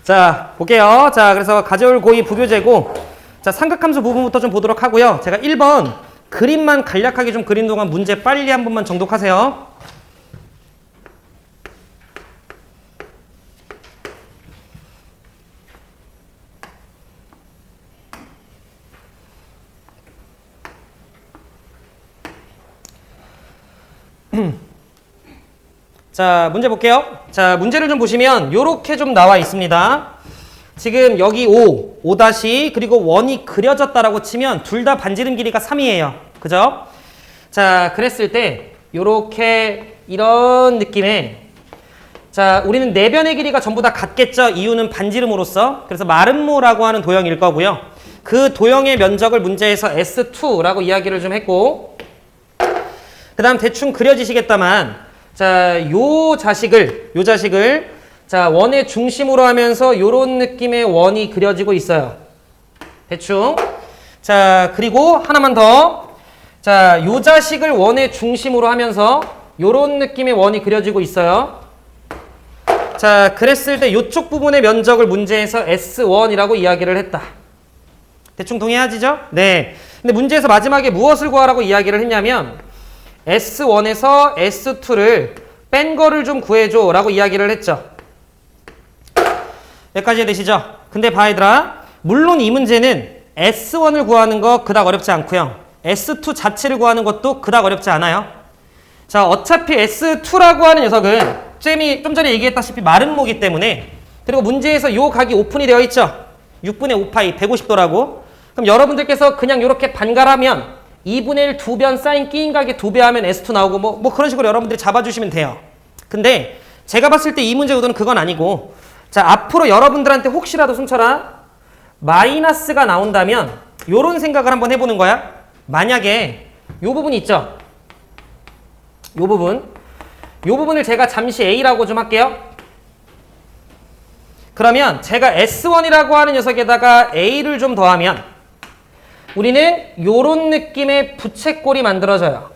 자, 볼게요. 자, 그래서 가져올 고이 부교재고, 자, 삼각함수 부분부터 좀 보도록 하고요. 제가 1번 그림만 간략하게 좀 그린 동안 문제 빨리 한 번만 정독하세요. 자, 문제 볼게요. 자, 문제를 좀 보시면 요렇게 좀 나와 있습니다. 지금 여기 5 다시 그리고 원이 그려졌다라고 치면 둘 다 반지름 길이가 3이에요. 그죠? 자, 그랬을 때 요렇게 이런 느낌의 자, 우리는 내변의 길이가 전부 다 같겠죠? 이유는 반지름으로서. 그래서 마름모라고 하는 도형일 거고요. 그 도형의 면적을 문제에서 S2라고 이야기를 좀 했고 그 다음 대충 그려지시겠다만 자, 요 자식을 자, 원의 중심으로 하면서 요런 느낌의 원이 그려지고 있어요. 대충. 자, 그리고 하나만 더. 자, 요 자식을 원의 중심으로 하면서 요런 느낌의 원이 그려지고 있어요. 자, 그랬을 때 요쪽 부분의 면적을 문제에서 S1이라고 이야기를 했다. 대충 동의하시죠? 네. 근데 문제에서 마지막에 무엇을 구하라고 이야기를 했냐면 S1에서 S2를 뺀 거를 좀 구해줘 라고 이야기를 했죠. 여기까지 되시죠? 근데 봐 얘들아, 물론 이 문제는 S1을 구하는 거 그닥 어렵지 않고요. S2 자체를 구하는 것도 그닥 어렵지 않아요. 자, 어차피 S2라고 하는 녀석은 쌤이 좀 전에 얘기했다시피 마름모기 때문에 그리고 문제에서 요 각이 오픈이 되어 있죠. 6분의 5파이 150도라고. 그럼 여러분들께서 그냥 이렇게 반갈하면 2분의 1 두 변 사인 끼인 각의 2배 하면 S2 나오고 뭐 그런 식으로 여러분들이 잡아주시면 돼요. 근데 제가 봤을 때 이 문제 의도는 그건 아니고 자, 앞으로 여러분들한테 혹시라도 숨쳐라 마이너스가 나온다면 요런 생각을 한번 해보는 거야. 만약에 요 부분 있죠? 요 부분을 제가 잠시 A라고 좀 할게요. 그러면 제가 S1이라고 하는 녀석에다가 A를 좀 더하면 우리는 요런 느낌의 부채꼴이 만들어져요.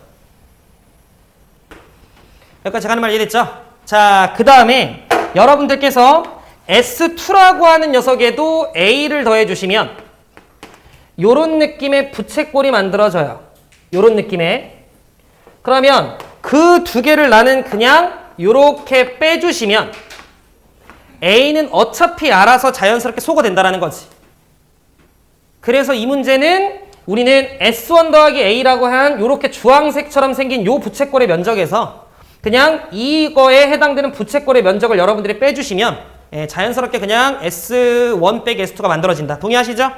여기까지 제가 하는 말 이해됐죠? 자, 그 다음에 여러분들께서 S2라고 하는 녀석에도 A를 더해주시면 요런 느낌의 부채꼴이 만들어져요. 요런 느낌의. 그러면 그 두 개를 나는 그냥 요렇게 빼주시면 A는 어차피 알아서 자연스럽게 소거 된다는 거지. 그래서 이 문제는 우리는 S1 더하기 A라고 한 요렇게 주황색처럼 생긴 요 부채꼴의 면적에서 그냥 이거에 해당되는 부채꼴의 면적을 여러분들이 빼주시면 자연스럽게 그냥 S1 빼기 S2가 만들어진다. 동의하시죠?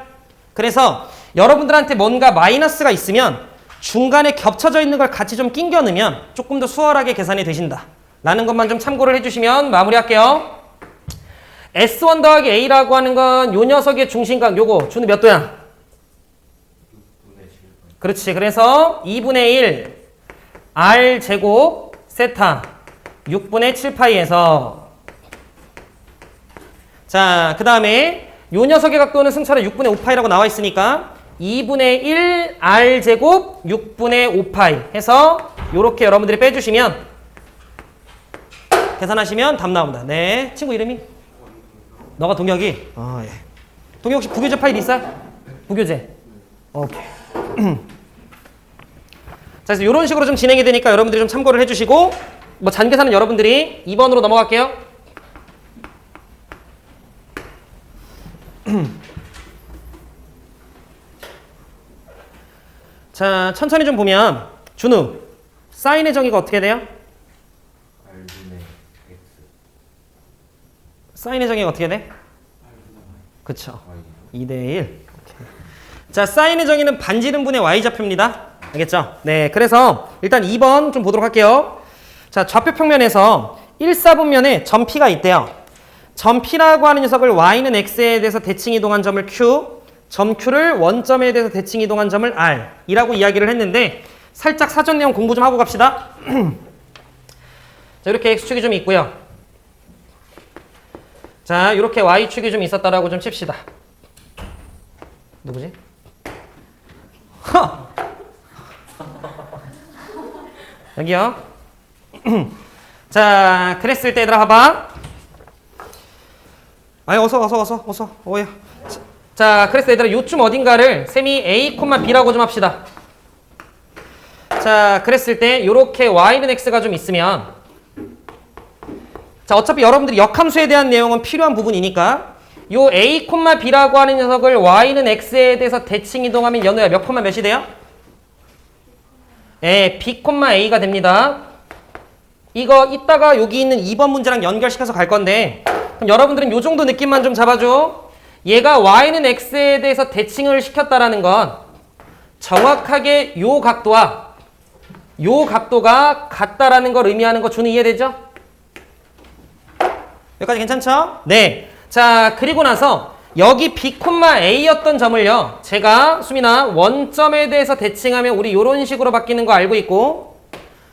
그래서 여러분들한테 뭔가 마이너스가 있으면 중간에 겹쳐져 있는 걸 같이 좀 끼겨 넣으면 조금 더 수월하게 계산이 되신다. 라는 것만 좀 참고를 해주시면 마무리할게요. S1 더하기 A라고 하는 건 요 녀석의 중심각 요거 준우 몇 도야? 그렇지. 그래서 2분의 1 R 제곱 세타 6분의 7파이에서 자, 그 다음에 요 녀석의 각도는 승차로 6분의 5파이라고 나와 있으니까 2분의 1 R 제곱 6분의 5파이 해서 요렇게 여러분들이 빼주시면 계산하시면 답 나옵니다. 네. 친구 이름이? 너가 동혁이? 예. 동혁 혹시 부교재 파일 있어요? 부교재. 오케이. 자, 그래서 이런 식으로 좀 진행이 되니까 여러분들이 좀 참고를 해주시고 뭐 잔계산은 여러분들이 2번으로 넘어갈게요. 자, 천천히 좀 보면 준우, 사인의 정의가 어떻게 돼요? 사인의 정의가 어떻게 돼? 그쵸. 2대1. 자, 사인의 정의는 반지름분의 y좌표입니다. 알겠죠? 네, 그래서 일단 2번 좀 보도록 할게요. 자, 좌표 평면에서 1, 4분면에 점 P가 있대요. 점 P라고 하는 녀석을 y는 x에 대해서 대칭 이동한 점을 q, 점 Q를 원점에 대해서 대칭 이동한 점을 R 이라고 이야기를 했는데 살짝 사전 내용 공부 좀 하고 갑시다. 자, 이렇게 x축이 좀 있고요. 자, 이렇게 y축이 좀 있었다라고 좀 칩시다. 누구지? 허! 여기요. 자, 그랬을 때 얘들아 봐봐. 아니 어서 오야. 자, 그래서 얘들아 요쯤 어딘가를 셈이 a, b라고 좀 합시다. 자, 그랬을 때 요렇게 y는 x가 좀 있으면, 자, 어차피 여러분들이 역함수에 대한 내용은 필요한 부분이니까 요 a, b라고 하는 녀석을 y는 x에 대해서 대칭 이동하면 연우야 몇 콤마 몇이 돼요? 예, b, a가 됩니다. 이거 이따가 여기 있는 2번 문제랑 연결시켜서 갈 건데, 그럼 여러분들은 요 정도 느낌만 좀 잡아줘. 얘가 y는 x에 대해서 대칭을 시켰다라는 건 정확하게 요 각도와 요 각도가 같다라는 걸 의미하는 거 준우 이해되죠? 여기까지 괜찮죠? 네. 자, 그리고 나서 여기 b, a였던 점을요, 제가 수민아 원점에 대해서 대칭하면 우리 요런 식으로 바뀌는 거 알고 있고,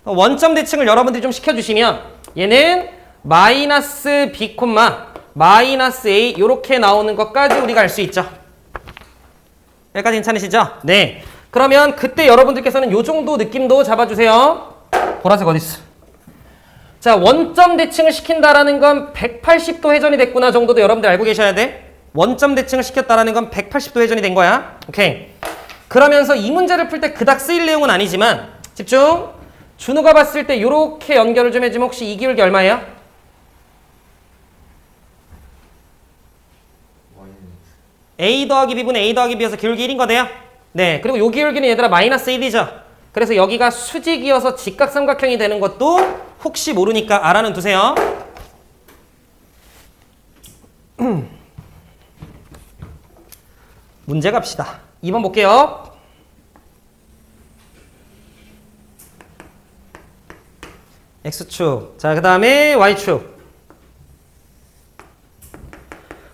원점 대칭을 여러분들이 좀 시켜주시면 얘는 마이너스 b, 마이너스 a 요렇게 나오는 것까지 우리가 알 수 있죠. 여기까지 괜찮으시죠? 네. 그러면 그때 여러분들께서는 요 정도 느낌도 잡아주세요. 보라색 어딨어? 자, 원점 대칭을 시킨다라는 건 180도 회전이 됐구나 정도도 여러분들 알고 계셔야 돼. 원점 대칭을 시켰다라는 건 180도 회전이 된 거야. 오케이. 그러면서 이 문제를 풀 때 그닥 쓰일 내용은 아니지만 집중. 준우가 봤을 때 요렇게 연결을 좀 해주면 혹시 이 기울기 얼마예요? a 더하기 b분의 a 더하기 b여서 기울기 1인 거대요. 네. 그리고 요 기울기는 얘들아 마이너스 1이죠. 그래서 여기가 수직이어서 직각삼각형이 되는 것도 혹시 모르니까 알아는 두세요. 문제 갑시다. 2번 볼게요. X축. 자, 그 다음에 Y축.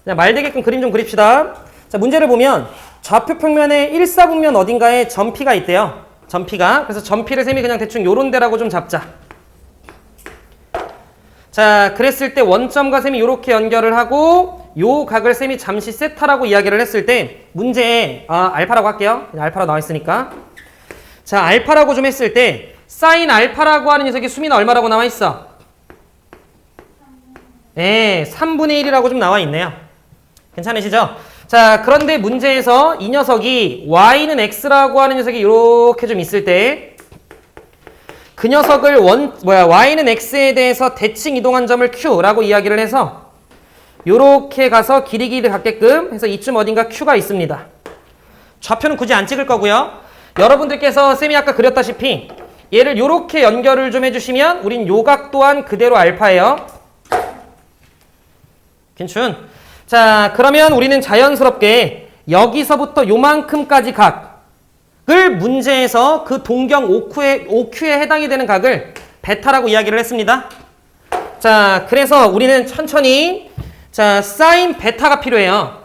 그냥 말 되게끔 그림 좀 그립시다. 자, 문제를 보면 좌표 평면에 1사분면 어딘가에 점P가 있대요. 점P가. 그래서 점P를 셈이 그냥 대충 요런 데라고 좀 잡자. 자, 그랬을 때 원점과 셈이 요렇게 연결을 하고 요 각을 셈이 잠시 세타라고 이야기를 했을 때 문제에 알파라고 할게요. 그냥 알파로 나와 있으니까. 자, 알파라고 좀 했을 때 사인 알파라고 하는 녀석이 수미는 얼마라고 나와 있어? 네, 3분의 1이라고 좀 나와 있네요. 괜찮으시죠? 자, 그런데 문제에서 이 녀석이 y는 x라고 하는 녀석이 이렇게 좀 있을 때 그 녀석을 y는 x에 대해서 대칭 이동한 점을 q라고 이야기를 해서 요렇게 가서 길이를 갖게끔 해서 이쯤 어딘가 q가 있습니다. 좌표는 굳이 안 찍을 거고요. 여러분들께서 쌤이 아까 그렸다시피 얘를 요렇게 연결을 좀 해주시면 우린 요 각 또한 그대로 알파예요. 괜춘? 자, 그러면 우리는 자연스럽게 여기서부터 요만큼까지 각을 문제에서 그 동경 OQ에 해당이 되는 각을 베타라고 이야기를 했습니다. 자, 그래서 우리는 천천히 자, 사인 베타가 필요해요.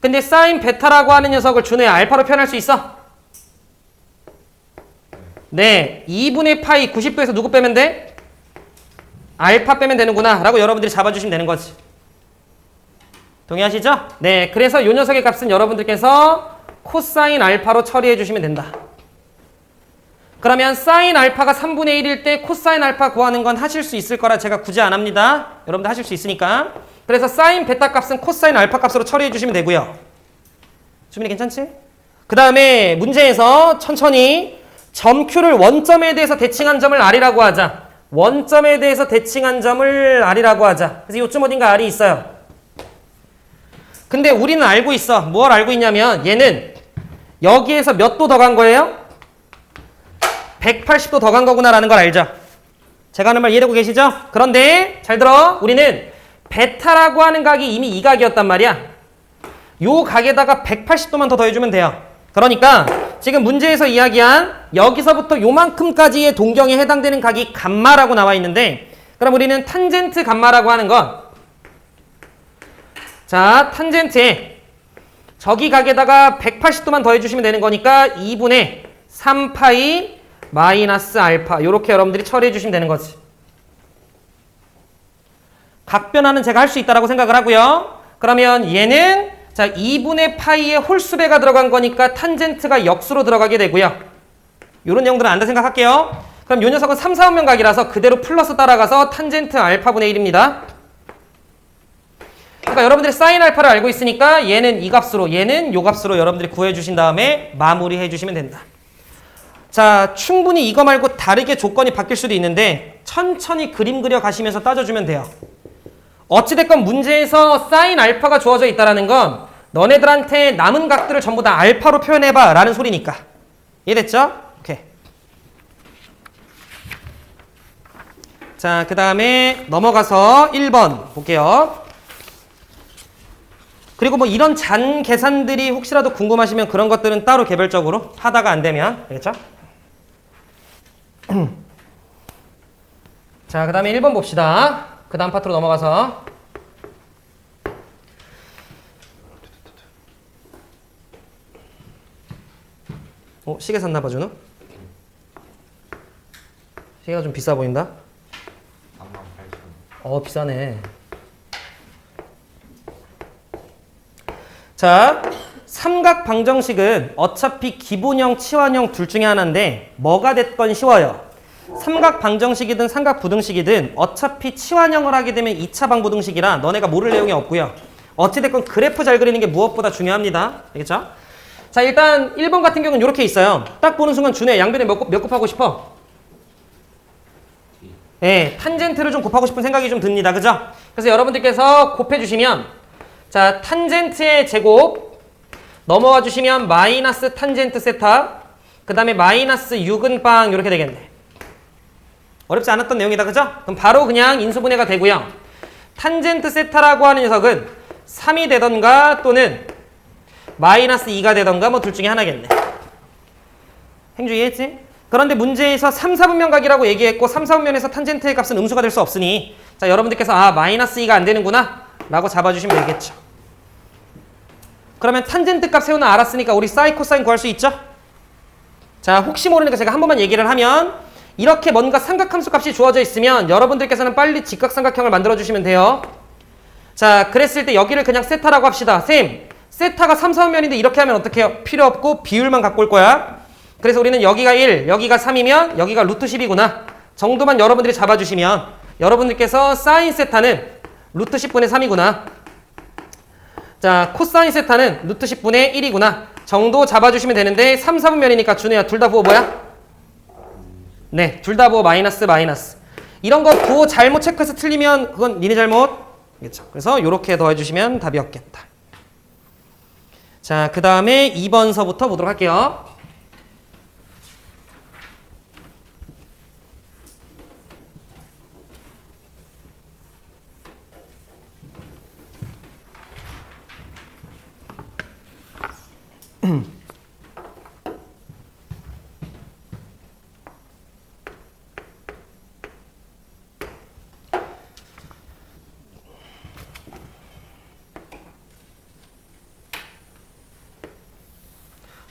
근데 사인 베타라고 하는 녀석을 준우야 알파로 표현할 수 있어? 네, 2분의 파이 90도에서 누구 빼면 돼? 알파 빼면 되는구나 라고 여러분들이 잡아주시면 되는 거지. 동의하시죠? 네, 그래서 요 녀석의 값은 여러분들께서 코사인 알파로 처리해 주시면 된다. 그러면 사인 알파가 3분의 1일 때 코사인 알파 구하는 건 하실 수 있을 거라 제가 굳이 안 합니다. 여러분들 하실 수 있으니까. 그래서 사인 베타 값은 코사인 알파 값으로 처리해 주시면 되고요. 주민이 괜찮지? 그 다음에 문제에서 천천히 점 Q를 원점에 대해서 대칭한 점을 R이라고 하자. 원점에 대해서 대칭한 점을 R이라고 하자. 그래서 요쯤 어딘가 R이 있어요. 근데 우리는 알고 있어. 뭘 알고 있냐면 얘는 여기에서 몇 도 더 간 거예요? 180도 더 간 거구나라는 걸 알죠? 제가 하는 말 이해되고 계시죠? 그런데 잘 들어. 우리는 베타라고 하는 각이 이미 이 각이었단 말이야. 요 각에다가 180도만 더 더해주면 돼요. 그러니까 지금 문제에서 이야기한 여기서부터 요만큼까지의 동경에 해당되는 각이 감마라고 나와 있는데 그럼 우리는 탄젠트 감마라고 하는 건 자, 탄젠트에 저기 각에다가 180도만 더해주시면 되는 거니까 2분의 3파이 마이너스 알파 요렇게 여러분들이 처리해 주시면 되는 거지. 각 변화는 제가 할 수 있다라고 생각을 하고요. 그러면 얘는 자 2분의 파이의 홀수배가 들어간 거니까 탄젠트가 역수로 들어가게 되고요. 요런 내용들은 안다 생각할게요. 그럼 요 녀석은 3, 4분면 각이라서 그대로 플러스 따라가서 탄젠트 알파분의 1입니다. 그러니까 여러분들이 사인 알파를 알고 있으니까 얘는 이 값으로, 얘는 요 값으로 여러분들이 구해주신 다음에 마무리해 주시면 된다. 자, 충분히 이거 말고 다르게 조건이 바뀔 수도 있는데 천천히 그림 그려 가시면서 따져주면 돼요. 어찌됐건 문제에서 사인 알파가 주어져 있다는 건 너네들한테 남은 각들을 전부 다 알파로 표현해봐 라는 소리니까. 이해됐죠? 오케이. 자, 그 다음에 넘어가서 1번 볼게요. 그리고 뭐 이런 잔 계산들이 혹시라도 궁금하시면 그런 것들은 따로 개별적으로 하다가 안 되면 알겠죠? 자, 그 다음에 1번 봅시다. 그 다음 파트로 넘어가서 시계 샀나봐 준우? 시계가 좀 비싸 보인다? 38,000원. 비싸네. 자, 삼각 방정식은 어차피 기본형, 치환형 둘 중에 하나인데 뭐가 됐건 쉬워요. 삼각 방정식이든 삼각 부등식이든 어차피 치환형을 하게 되면 2차 방부등식이라 너네가 모를 내용이 없고요. 어찌됐건 그래프 잘 그리는 게 무엇보다 중요합니다. 알겠죠? 자, 일단 1번 같은 경우는 이렇게 있어요. 딱 보는 순간 준혜 양변에 몇 곱하고 싶어? 네, 탄젠트를 좀 곱하고 싶은 생각이 좀 듭니다. 그죠? 그래서 여러분들께서 곱해주시면 자, 탄젠트의 제곱 넘어와 주시면 마이너스 탄젠트 세타 그 다음에 마이너스 6은빵 이렇게 되겠네. 어렵지 않았던 내용이다. 그죠? 그럼 바로 그냥 인수분해가 되고요. 탄젠트 세타라고 하는 녀석은 3이 되던가 또는 마이너스 2가 되던가 뭐 둘 중에 하나겠네. 행주 이해했지? 그런데 문제에서 3, 4분면 각이라고 얘기했고 3, 4분면에서 탄젠트의 값은 음수가 될 수 없으니 자, 여러분들께서 마이너스 2가 안 되는구나 라고 잡아주시면 되겠죠. 그러면 탄젠트 값 세우는 알았으니까 우리 사인 코사인 구할 수 있죠? 자, 혹시 모르니까 제가 한 번만 얘기를 하면 이렇게 뭔가 삼각함수 값이 주어져 있으면 여러분들께서는 빨리 직각삼각형을 만들어 주시면 돼요. 자, 그랬을 때 여기를 그냥 세타라고 합시다. 쌤, 세타가 3, 4분면인데 이렇게 하면 어떻게 해요? 필요 없고 비율만 갖고 올 거야. 그래서 우리는 여기가 1, 여기가 3이면 여기가 루트 10이구나 정도만 여러분들이 잡아주시면 여러분들께서 사인 세타는 루트 10분의 3이구나. 자, 코사인 세타는 루트 10분의 1이구나 정도 잡아주시면 되는데 3, 4분면이니까 준우야 둘 다 부호 뭐야? 네, 둘 다 부호 마이너스 마이너스. 이런 거 부호 잘못 체크해서 틀리면 그건 니네 잘못. 그렇죠. 그래서 이렇게 더해주시면 답이었겠다. 자, 그 다음에 2번서부터 보도록 할게요.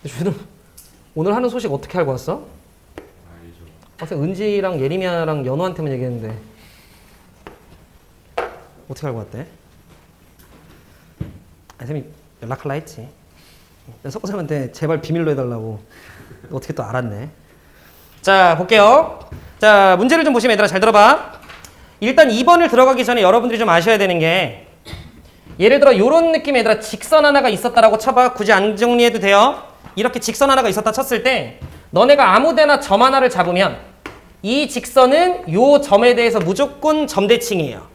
준우, 오늘 하는 소식 어떻게 알고 왔어? 알죠. 은지랑 예림이랑 연우한테만 얘기했는데 어떻게 알고 왔대? 쌤이 연락할라 했지. 석고쌤한테 제발 비밀로 해달라고. 어떻게 또 알았네. 자, 볼게요. 자, 문제를 좀 보시면 얘들아 잘 들어봐. 일단 2번을 들어가기 전에 여러분들이 좀 아셔야 되는 게 예를 들어 이런 느낌의 얘들아 직선 하나가 있었다라고 쳐봐. 굳이 안 정리해도 돼요. 이렇게 직선 하나가 있었다 쳤을 때 너네가 아무데나 점 하나를 잡으면 이 직선은 요 점에 대해서 무조건 점대칭이에요.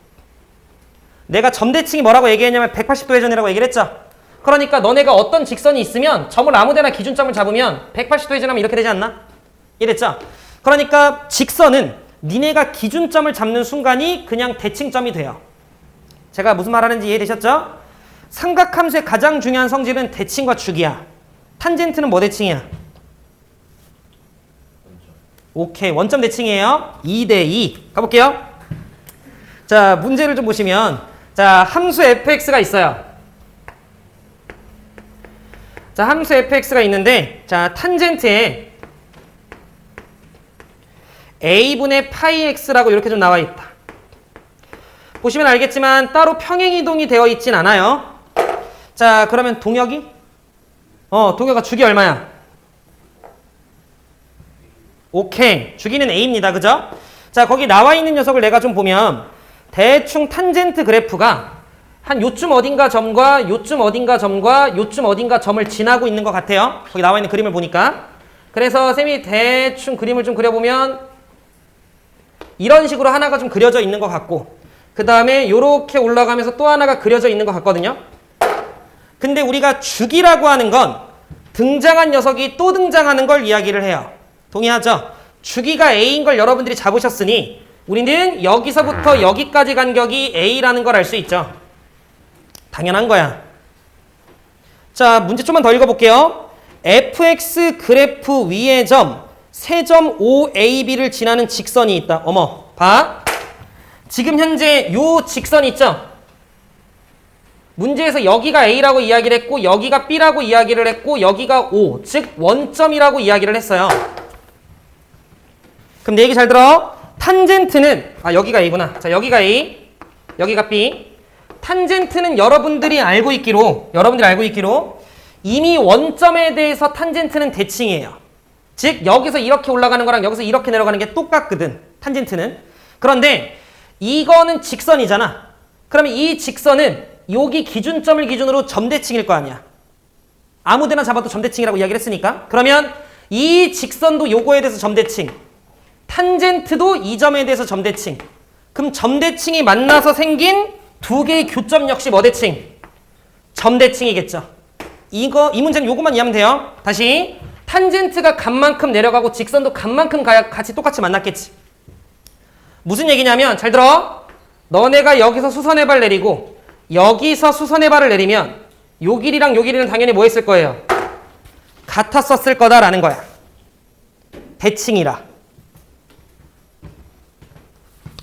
내가 점대칭이 뭐라고 얘기했냐면 180도 회전이라고 얘기를 했죠. 그러니까 너네가 어떤 직선이 있으면 점을 아무데나 기준점을 잡으면 180도 회전하면 이렇게 되지 않나? 이해됐죠? 그러니까 직선은 니네가 기준점을 잡는 순간이 그냥 대칭점이 돼요. 제가 무슨 말 하는지 이해되셨죠? 삼각함수의 가장 중요한 성질은 대칭과 축이야. 탄젠트는 뭐 대칭이야? 오케이, 원점 대칭이에요. 2대2 가볼게요. 자, 문제를 좀 보시면 자, 함수 fx가 있어요. 자, 함수 fx가 있는데 자, 탄젠트에 a분의 파이 x라고 이렇게 좀 나와 있다. 보시면 알겠지만 따로 평행이동이 되어 있진 않아요. 자, 그러면 동역이? 동역아 주기 얼마야? 오케이, 주기는 a입니다. 그죠? 자, 거기 나와 있는 녀석을 내가 좀 보면 대충 탄젠트 그래프가 한 요쯤 어딘가 점과 요쯤 어딘가 점과 요쯤 어딘가 점을 지나고 있는 것 같아요. 거기 나와 있는 그림을 보니까. 그래서 쌤이 대충 그림을 좀 그려보면 이런 식으로 하나가 좀 그려져 있는 것 같고 그 다음에 요렇게 올라가면서 또 하나가 그려져 있는 것 같거든요. 근데 우리가 주기라고 하는 건 등장한 녀석이 또 등장하는 걸 이야기를 해요. 동의하죠? 주기가 A인 걸 여러분들이 잡으셨으니 우리는 여기서부터 여기까지 간격이 A라는 걸 알 수 있죠. 당연한 거야. 자, 문제 좀만 더 읽어볼게요. fx 그래프 위의 점, 세점 OAB를 지나는 직선이 있다. 어머, 봐. 지금 현재 요 직선 있죠? 문제에서 여기가 A라고 이야기를 했고 여기가 B라고 이야기를 했고 여기가 O, 즉 원점이라고 이야기를 했어요. 그럼 내 얘기 잘 들어. 탄젠트는 여기가 A구나. 자, 여기가 A, 여기가 B. 탄젠트는 여러분들이 알고 있기로 이미 원점에 대해서 탄젠트는 대칭이에요. 즉 여기서 이렇게 올라가는 거랑 여기서 이렇게 내려가는 게 똑같거든. 탄젠트는. 그런데 이거는 직선이잖아. 그러면 이 직선은 여기 기준점을 기준으로 점대칭일 거 아니야. 아무데나 잡아도 점대칭이라고 이야기를 했으니까. 그러면 이 직선도 요거에 대해서 점대칭. 탄젠트도 이 점에 대해서 점대칭. 그럼 점대칭이 만나서 생긴 두 개의 교점 역시 뭐 대칭? 점대칭이겠죠. 이 문제는 요것만 이해하면 돼요. 다시. 탄젠트가 간만큼 내려가고 직선도 간만큼 같이 똑같이 만났겠지. 무슨 얘기냐면 잘 들어. 너네가 여기서 수선의 발 내리고 여기서 수선의 발을 내리면 요 길이랑 요 길이는 당연히 뭐 했을 거예요? 같았었을 거다라는 거야. 대칭이라.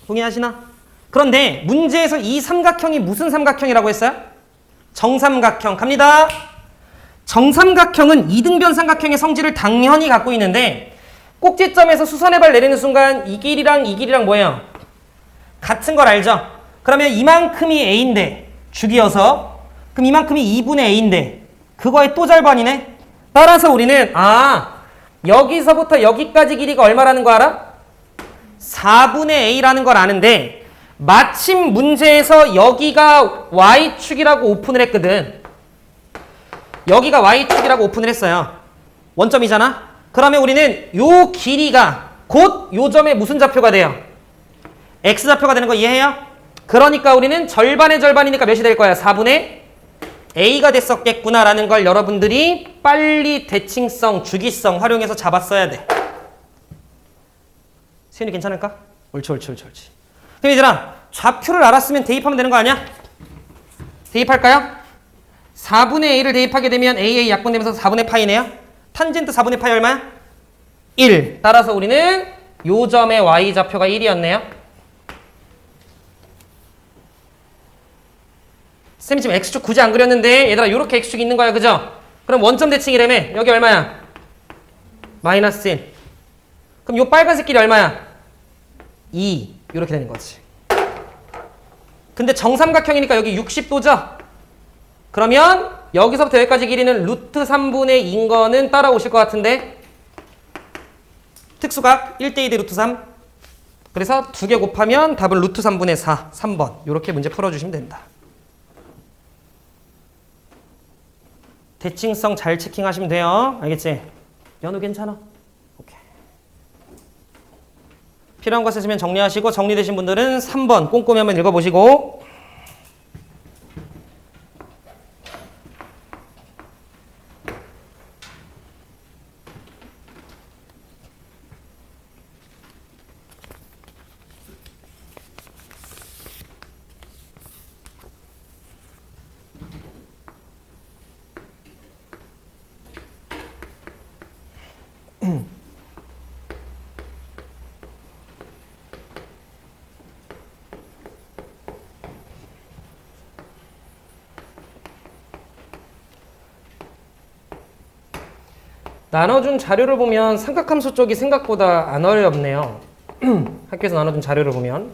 동의하시나? 그런데 문제에서 이 삼각형이 무슨 삼각형이라고 했어요? 정삼각형. 갑니다. 정삼각형은 이등변 삼각형의 성질을 당연히 갖고 있는데 꼭지점에서 수선의 발 내리는 순간 이 길이랑 뭐예요? 같은 걸 알죠? 그러면 이만큼이 A인데 주기여서 그럼 이만큼이 2분의 A인데 그거의 또 절반이네? 따라서 우리는 여기서부터 여기까지 길이가 얼마라는 거 알아? 4분의 A라는 걸 아는데 마침 문제에서 여기가 Y축이라고 오픈을 했거든. 여기가 Y축이라고 오픈을 했어요. 원점이잖아? 그러면 우리는 요 길이가 곧 요 점에 무슨 좌표가 돼요? X좌표가 되는 거 이해해요? 그러니까 우리는 절반의 절반이니까 몇이 될 거야? 4분의 A가 됐었겠구나라는 걸 여러분들이 빨리 대칭성, 주기성 활용해서 잡았어야 돼. 수현이 괜찮을까? 옳지. 그럼 얘들아, 좌표를 알았으면 대입하면 되는 거 아니야? 대입할까요? 4분의 A를 대입하게 되면 AA 약분되면서 4분의 파이네요. 탄젠트 4분의 파이 얼마야? 1. 따라서 우리는 요 점의 Y좌표가 1이었네요. 쌤이 지금 X축 굳이 안 그렸는데 얘들아 요렇게 X축이 있는 거야. 그죠? 그럼 원점 대칭이라며. 여기 얼마야? 마이너스 1. 그럼 요 빨간색 길이 얼마야? 2. 이렇게 되는 거지. 근데 정삼각형이니까 여기 60도죠? 그러면 여기서부터 여기까지 길이는 루트 3분의 2인 거는 따라오실 것 같은데 특수각 1대2 대 루트 3. 그래서 2개 곱하면 답은 루트 3분의 4, 3번. 이렇게 문제 풀어주시면 된다. 대칭성 잘 체킹하시면 돼요. 알겠지? 연우 괜찮아? 오케이. 필요한 거 있으시면 정리하시고 정리되신 분들은 3번 꼼꼼히 한번 읽어보시고 나눠준 자료를 보면 삼각함수 쪽이 생각보다 안 어렵네요. 학교에서 나눠준 자료를 보면.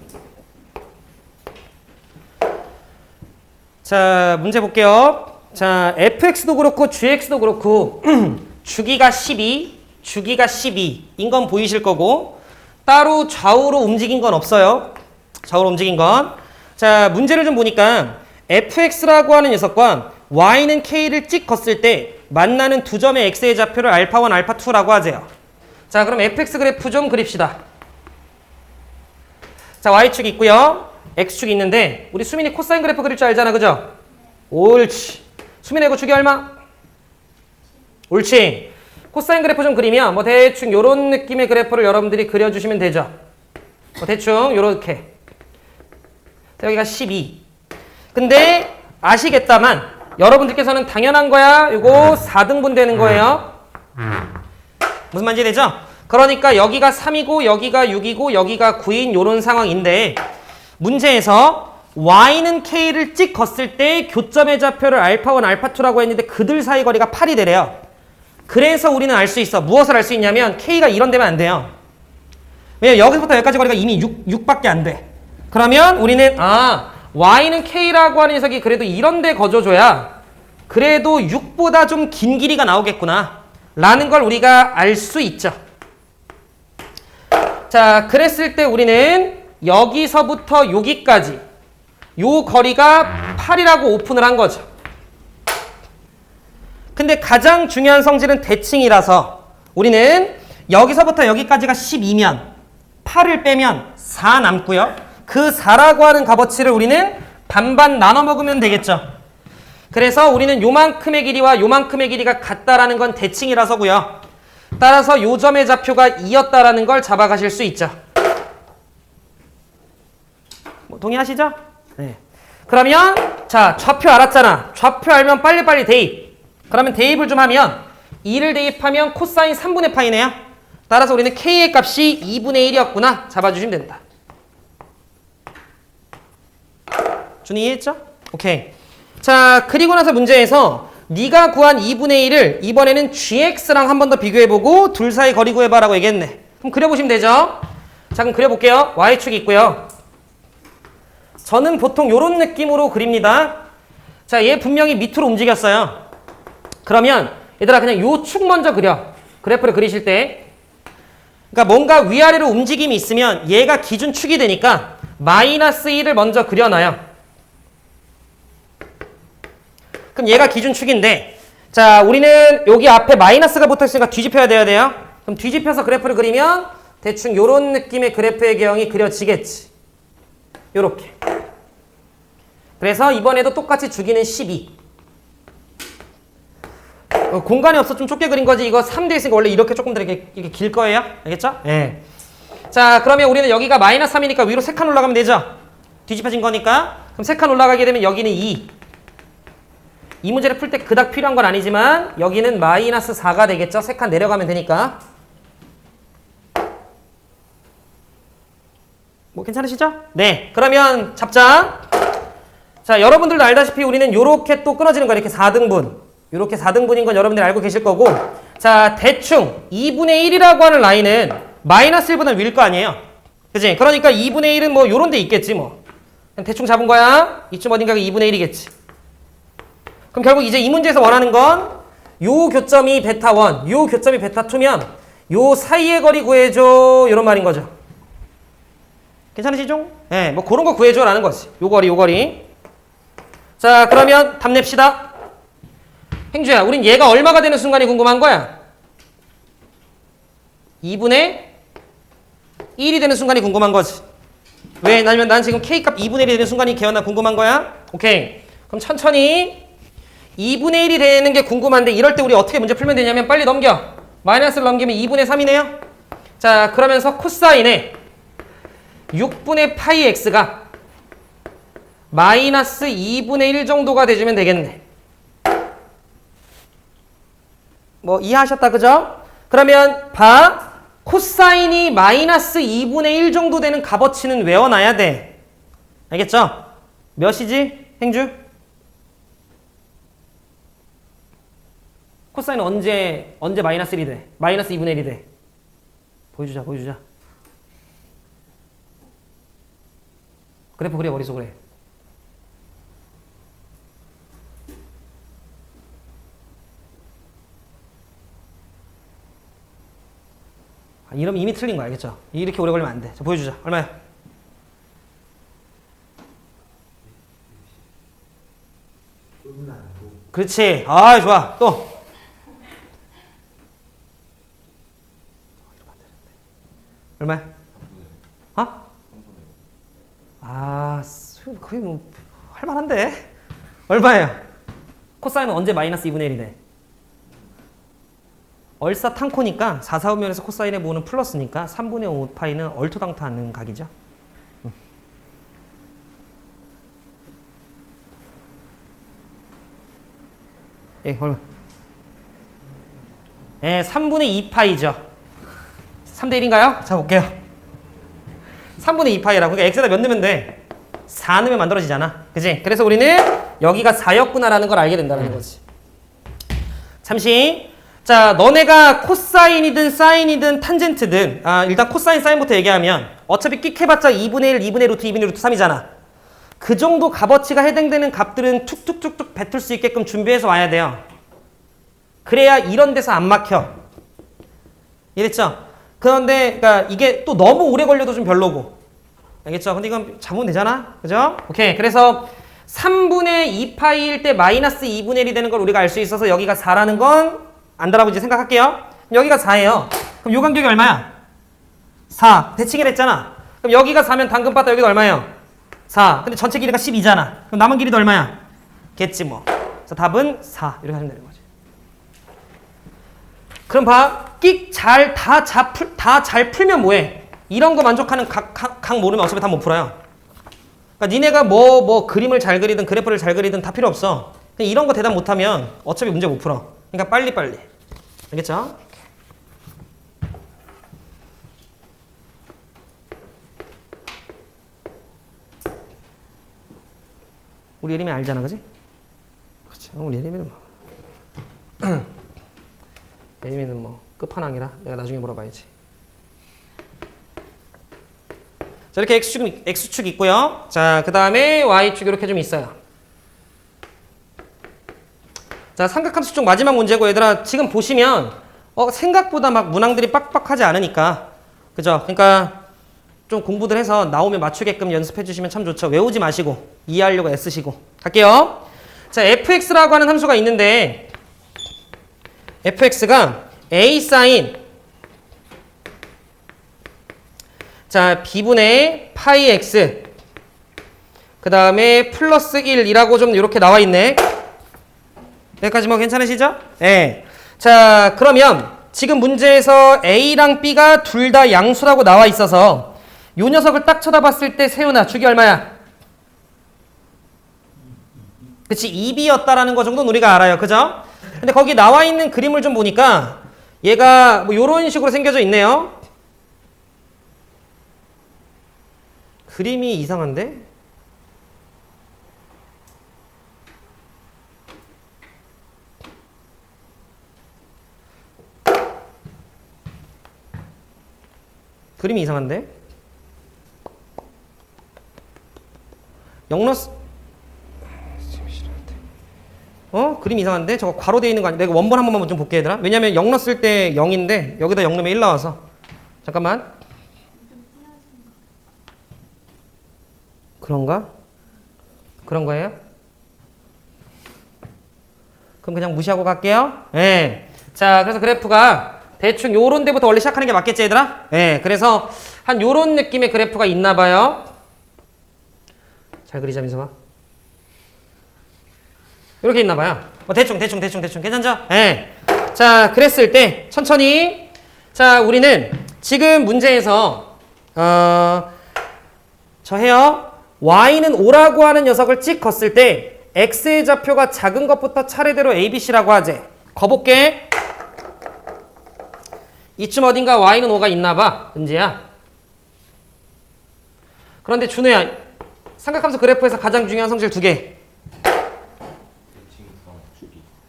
자, 문제 볼게요. 자, fx도 그렇고 gx도 그렇고 주기가 12, 주기가 12인 건 보이실 거고 따로 좌우로 움직인 건 없어요. 좌우로 움직인 건. 자, 문제를 좀 보니까 fx라고 하는 녀석과 y는 k를 찍 걷을 때 만나는 두 점의 x의 좌표를 알파1, 알파2라고 하세요. 자, 그럼 fx 그래프 좀 그립시다. 자, y축 있고요. x축이 있는데 우리 수민이 코사인 그래프 그릴 줄 알잖아. 그죠? 옳지. 수민의 이거 축이 얼마? 옳지. 코사인 그래프 좀 그리면 뭐 대충 요런 느낌의 그래프를 여러분들이 그려주시면 되죠. 뭐 대충 요렇게. 자, 여기가 12. 근데 아시겠다만 여러분들께서는 당연한 거야. 요거 4등분 되는 거예요. 무슨 말인지 되죠? 그러니까 여기가 3이고 여기가 6이고 여기가 9인 요런 상황인데 문제에서 y는 k를 찍 걷을 때 교점의 좌표를 알파1, 알파2라고 했는데 그들 사이 거리가 8이 되래요. 그래서 우리는 알 수 있어. 무엇을 알 수 있냐면 k가 이런 데면 안 돼요. 왜냐면 여기서부터 여기까지 거리가 이미 6밖에 안 돼. 그러면 우리는 y는 k라고 하는 녀석이 그래도 이런 데 거줘줘야 그래도 6보다 좀 긴 길이가 나오겠구나 라는 걸 우리가 알 수 있죠. 자, 그랬을 때 우리는 여기서부터 여기까지 요 거리가 8이라고 오픈을 한 거죠. 근데 가장 중요한 성질은 대칭이라서 우리는 여기서부터 여기까지가 12면 8을 빼면 4 남고요. 그 4라고 하는 값어치를 우리는 반반 나눠 먹으면 되겠죠. 그래서 우리는 요만큼의 길이와 요만큼의 길이가 같다라는 건 대칭이라서고요. 따라서 요 점의 좌표가 2였다라는 걸 잡아가실 수 있죠. 뭐 동의하시죠? 네. 그러면 자, 좌표 알았잖아. 좌표 알면 빨리빨리 대입. 그러면 대입을 좀 하면 2를 대입하면 코사인 3분의 파이네요. 따라서 우리는 k의 값이 2분의 1이었구나 잡아주시면 된다. 준이 이해했죠? 오케이. 자, 그리고 나서 문제에서 네가 구한 2분의 1을 이번에는 gx랑 한 번 더 비교해보고 둘 사이 거리 구해봐라고 얘기했네. 그럼 그려보시면 되죠? 자, 그럼 그려볼게요. y축이 있고요. 저는 보통 이런 느낌으로 그립니다. 자, 얘 분명히 밑으로 움직였어요. 그러면 얘들아 그냥 요 축 먼저 그려. 그래프를 그리실 때. 그러니까 뭔가 위아래로 움직임이 있으면 얘가 기준축이 되니까 마이너스 1을 먼저 그려놔요. 그럼 얘가 기준축인데 자, 우리는 여기 앞에 마이너스가 붙어있으니까 뒤집혀야 돼요. 그럼 뒤집혀서 그래프를 그리면 대충 요런 느낌의 그래프의 개형이 그려지겠지. 요렇게. 그래서 이번에도 똑같이 주기는 12. 공간이 없어 좀 좁게 그린 거지. 이거 3대 있으니까 원래 이렇게 조금 더 이렇게 길 거예요. 알겠죠? 예. 네. 자, 그러면 우리는 여기가 마이너스 3이니까 위로 3칸 올라가면 되죠? 뒤집혀진 거니까. 그럼 3칸 올라가게 되면 여기는 2. 이 문제를 풀 때 그닥 필요한 건 아니지만 여기는 마이너스 4가 되겠죠? 3칸 내려가면 되니까. 뭐 괜찮으시죠? 네. 그러면 잡자. 자, 여러분들도 알다시피 우리는 요렇게 또 끊어지는 거 이렇게 4등분. 요렇게 4등분인 건 여러분들이 알고 계실 거고 자, 대충 2분의 1이라고 하는 라인은 마이너스 1보다 위일 거 아니에요? 그치? 그러니까 2분의 1은 뭐 요런 데 있겠지 뭐. 대충 잡은 거야. 이쯤 어딘가가 2분의 1이겠지. 그럼 결국 이제 이 문제에서 원하는 건 요 교점이 베타1, 요 교점이 베타2면 요 사이의 거리 구해줘. 요런 말인 거죠. 괜찮으시죠? 네, 뭐 그런 거 구해줘라는 거지. 요 거리, 요 거리. 자, 그러면 답 냅시다. 행주야, 우린 얘가 얼마가 되는 순간이 궁금한 거야? 2분의 1이 되는 순간이 궁금한 거지. 왜? 왜냐면 난 지금 k값 2분의 1이 되는 순간이 개였나 궁금한 거야? 오케이. 그럼 천천히 2분의 1이 되는 게 궁금한데 이럴 때 우리 어떻게 문제 풀면 되냐면 빨리 넘겨. 마이너스를 넘기면 2분의 3이네요. 자, 그러면서 코사인에 6분의 파이 x가 마이너스 2분의 1 정도가 돼주면 되겠네. 뭐 이해하셨다 그죠? 그러면 봐. 코사인이 마이너스 2분의 1 정도 되는 값어치는 외워놔야 돼. 알겠죠? 몇이지? 행주? 코사인은 언제 마이너스 1이 돼? 마이너스 2분의 1이 돼. 보여주자. 그래프 그래 머릿속으로 해. 이러면 이미 틀린 거 알겠죠? 이렇게 오래 걸리면 안 돼. 자, 보여주자. 얼마야? 그렇지. 아, 좋아. 또. 얼마야? 어? 아, 거의 뭐 할만한데? 얼마예요? 코사인은 언제 마이너스 2분의 1이네? 얼사탕코니까 4, 4분면에서 코사인의 모는 플러스니까 3분의 5파이는 얼토당토하는 각이죠. 예, 얼마? 예, 3분의 2파이죠. 3대 1인가요? 자, 볼게요. 3분의 2파이라고. 그러니까 x에다 몇 넣으면 돼? 4 넣으면 만들어지잖아. 그지? 그래서 우리는 여기가 4였구나라는 걸 알게 된다는 거지. 잠시. 자, 너네가 코사인이든 사인이든 탄젠트든, 일단 코사인, 사인부터 얘기하면 어차피 끽 해봤자 2분의 1, 2분의 루트, 2분의 루트 3이잖아. 그 정도 값어치가 해당되는 값들은 툭툭툭툭 뱉을 수 있게끔 준비해서 와야 돼요. 그래야 이런 데서 안 막혀. 이랬죠? 그런데 그러니까 이게 또 너무 오래 걸려도 좀 별로고. 알겠죠? 근데 이건 잡으면 되잖아. 그죠? 오케이. 그래서 3분의 2파이일 때 마이너스 2분의 1이 되는 걸 우리가 알 수 있어서 여기가 4라는 건 안다라고 이제 생각할게요. 여기가 4예요. 그럼 요 간격이 얼마야? 4. 대칭을 했잖아. 그럼 여기가 4면 당근 빠따 여기가 얼마예요? 4. 근데 전체 길이가 12잖아. 그럼 남은 길이도 얼마야? 겠지 뭐. 그래서 답은 4. 이렇게 하면 되는 거지. 그럼 봐. 끽 잘 다 잘 풀면 뭐해? 이런 거 만족하는 각 모르면 어차피 다 못 풀어요. 그러니까 니네가 뭐 그림을 잘 그리든 그래프를 잘 그리든 다 필요 없어. 그냥 이런 거 대답 못하면 어차피 문제 못 풀어. 그러니까 빨리빨리. 알겠죠? 우리 예림이 알잖아, 그지? 그렇지. 우리 예림이는 뭐. 예림이는 뭐 끝판왕이라 내가 나중에 물어봐야지. 자, 이렇게 X축 있고요. 자, 그 다음에 Y축 이렇게 좀 있어요. 자, 삼각함수 쪽 마지막 문제고, 얘들아, 지금 보시면, 생각보다 막 문항들이 빡빡하지 않으니까. 그죠? 그러니까, 좀 공부들 해서 나오면 맞추게끔 연습해 주시면 참 좋죠. 외우지 마시고, 이해하려고 애쓰시고. 갈게요. 자, fx라고 하는 함수가 있는데, fx가 a 사인, 자, b분의 파이 x, 그 다음에 플러스 1이라고 좀 이렇게 나와 있네. 여기까지 뭐 괜찮으시죠? 네. 자, 그러면 지금 문제에서 A랑 B가 둘 다 양수라고 나와 있어서 요 녀석을 딱 쳐다봤을 때 세훈아, 축이 얼마야? 그치, 2B였다라는 거 정도는 우리가 알아요. 그죠? 근데 거기 나와 있는 그림을 좀 보니까 얘가 뭐 요런 식으로 생겨져 있네요. 그림이 이상한데? 그림이 이상한데? 영러스 그림이 이상한데? 저거 괄호 되어 있는 거 아니야? 내가 원본 한 번만 좀 볼게, 얘들아. 왜냐면 0 넣었을 때 0인데 여기다 0 넣으면 1 나와서. 잠깐만. 그런가? 그런 거예요? 그럼 그냥 무시하고 갈게요. 네. 자, 그래서 그래프가 대충 요런 데부터 원래 시작하는 게 맞겠지, 얘들아? 네. 그래서 한 요런 느낌의 그래프가 있나 봐요. 잘 그리자, 민서가. 이렇게 있나 봐요. 대충. 괜찮죠? 네. 자, 그랬을 때 천천히. 자, 우리는 지금 문제에서 저 해요. y는 5라고 하는 녀석을 찍 걷을 때 x의 좌표가 작은 것부터 차례대로 a, b, c라고 하지. 거볼게. 이쯤 어딘가 y는 5가 있나 봐, 은지야. 그런데 준호야, 삼각함수 그래프에서 가장 중요한 성질 2개.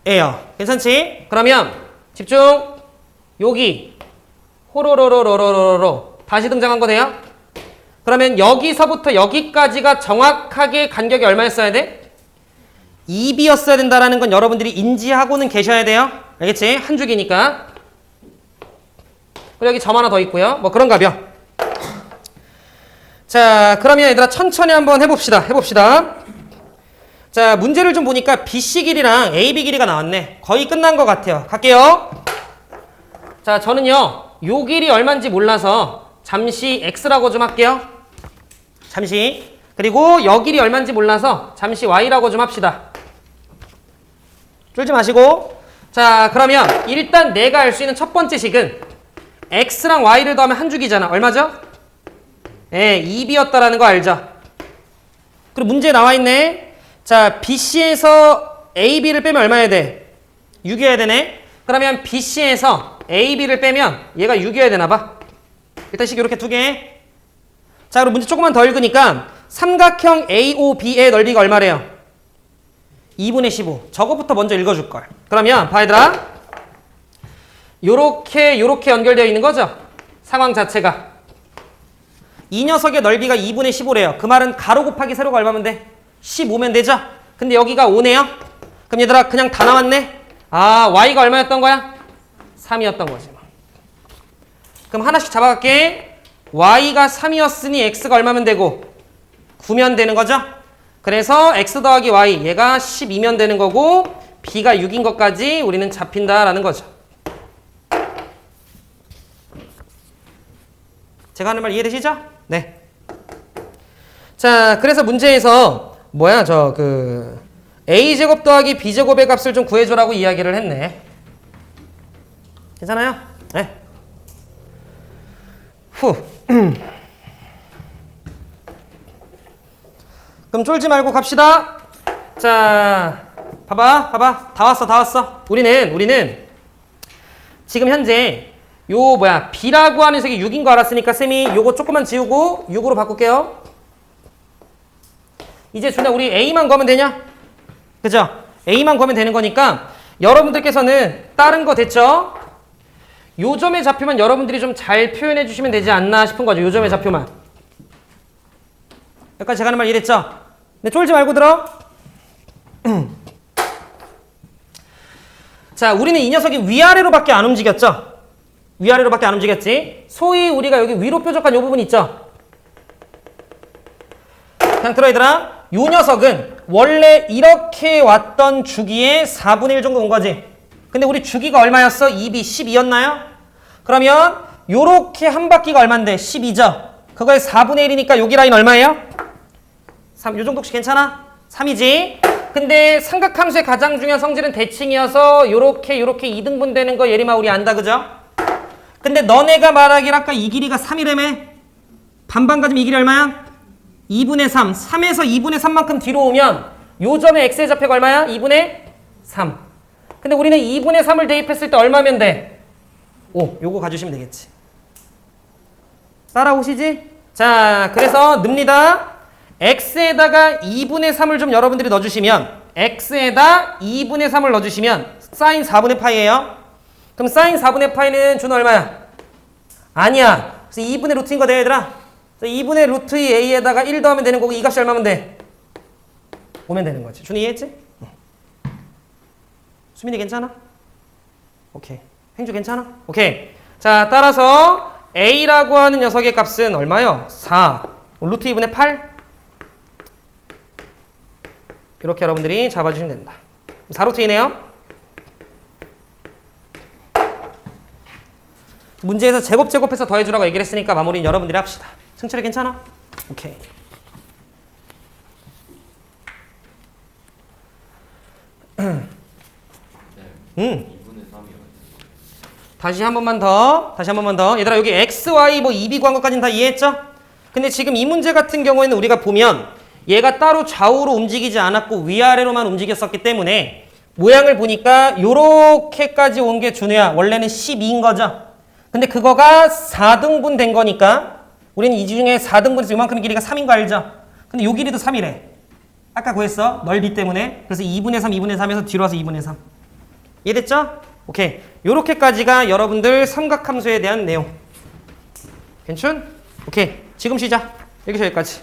예요. 괜찮지? 그러면 집중. 여기 호로로로로로로로 다시 등장한 거 돼요? 그러면 여기서부터 여기까지가 정확하게 간격이 얼마였어야 돼? 2B였어야 된다는 건 여러분들이 인지하고는 계셔야 돼요. 알겠지? 한 줄기니까. 그리고 여기 점 하나 더 있고요. 뭐 그런가벼. 자, 그러면 얘들아 천천히 한번 해봅시다. 자, 문제를 좀 보니까 BC 길이랑 AB 길이가 나왔네. 거의 끝난 것 같아요. 갈게요. 자, 저는요, 요 길이 얼마인지 몰라서 잠시 X라고 좀 할게요. 잠시. 그리고 여 길이 얼마인지 몰라서 잠시 Y라고 좀 합시다. 쫄지 마시고. 자, 그러면 일단 내가 알 수 있는 첫 번째 식은 X랑 Y를 더하면 한 줄기잖아. 얼마죠? 네, 2B였다라는 거 알죠? 그리고 문제 나와 있네. 자, BC에서 AB를 빼면 얼마여야 돼? 6이어야 되네. 그러면 BC에서 AB를 빼면 얘가 6이어야 되나 봐. 일단 식 이렇게 두 개. 자, 그리고 문제 조금만 더 읽으니까 삼각형 AOB의 넓이가 얼마래요? 2분의 15. 저것부터 먼저 읽어줄걸. 그러면 봐 얘들아. 요렇게 연결되어 있는 거죠? 상황 자체가. 이 녀석의 넓이가 2분의 15래요. 그 말은 가로 곱하기 세로가 얼마면 돼? 15면 되죠? 근데 여기가 5네요? 그럼 얘들아 그냥 다 나왔네? 아, Y가 얼마였던 거야? 3이었던 거지. 그럼 하나씩 잡아갈게. Y가 3이었으니 X가 얼마면 되고? 9면 되는 거죠? 그래서 X 더하기 Y 얘가 12면 되는 거고 B가 6인 것까지 우리는 잡힌다라는 거죠. 제가 하는 말 이해되시죠? 네. 자, 그래서 문제에서 A제곱 더하기 B제곱의 값을 좀 구해줘라고 이야기를 했네. 괜찮아요? 네. 후. 그럼 쫄지 말고 갑시다. 자, 봐봐. 다 왔어. 우리는 지금 현재 B라고 하는 색이 6인 거 알았으니까 쌤이 요거 조금만 지우고 6으로 바꿀게요. 이제 준아 우리 A만 구하면 되냐? 그죠? A만 구하면 되는 거니까 여러분들께서는 다른 거 됐죠? 요점의 좌표만 여러분들이 좀 잘 표현해 주시면 되지 않나 싶은 거죠. 요점의 좌표만. 여기까지 제가 하는 말 이해됐죠? 근데 쫄지 말고 들어. 자, 우리는 이 녀석이 위아래로밖에 안 움직였죠? 위아래로밖에 안 움직였지? 소위 우리가 여기 위로 뾰족한 요 부분 있죠? 그냥 들어 얘들아. 요 녀석은 원래 이렇게 왔던 주기의 4분의 1 정도 온 거지. 근데 우리 주기가 얼마였어? 2B 12였나요? 그러면 요렇게 한 바퀴가 얼만데? 12죠? 그거의 4분의 1이니까 여기 라인 얼마예요? 3. 요 정도 혹시 괜찮아? 3이지? 근데 삼각함수의 가장 중요한 성질은 대칭이어서 요렇게 2등분 되는 거 예림아 우리 안다 그죠? 근데 너네가 말하길 아까 이 길이가 3이라며? 반반 가지면 이 길이 얼마야? 2분의 3. 3에서 2분의 3만큼 뒤로 오면 요 점의 x의 좌표가 얼마야? 2분의 3. 근데 우리는 2분의 3을 대입했을 때 얼마면 돼? 5. 요거 가주시면 되겠지. 따라오시지? 자, 그래서 늡니다. x에다가 2분의 3을 좀 여러분들이 넣어주시면 x에다 2분의 3을 넣어주시면 사인 4분의 파이예요. 그럼 사인 4분의 파이는 준 얼마야? 아니야. 그래서 2분의 루트인 거 돼 얘들아. 2분의 루트 2 a에다가 1 더하면 되는 거고 이 값이 얼마면 돼? 5면 되는 거지. 준이 이해했지? 수민이 괜찮아? 오케이. 행주 괜찮아? 오케이. 자, 따라서 a라고 하는 녀석의 값은 얼마요? 4. 루트 2분의 8. 이렇게 여러분들이 잡아주시면 된다. 4루트 2네요. 문제에서 제곱해서 더해주라고 얘기를 했으니까 마무리는 여러분들이 합시다. 승철이 괜찮아? 오케이. 다시 한 번만 더. 얘들아 여기 x, y, 뭐 2b 구한 것까지는 다 이해했죠? 근데 지금 이 문제 같은 경우에는 우리가 보면 얘가 따로 좌우로 움직이지 않았고 위아래로만 움직였었기 때문에 모양을 보니까 요렇게까지 온 게 준우야. 원래는 12인 거죠? 근데 그거가 4등분 된 거니까 우리는 이 중에 4등분에서 요만큼의 길이가 3인 거 알죠? 근데 요 길이도 3이래. 아까 구했어. 넓이 때문에. 그래서 2분의 3, 2분의 3에서 뒤로 와서 2분의 3. 이해됐죠? 오케이. 요렇게까지가 여러분들 삼각함수에 대한 내용. 괜찮? 오케이. 지금 시작. 여기서 여기까지.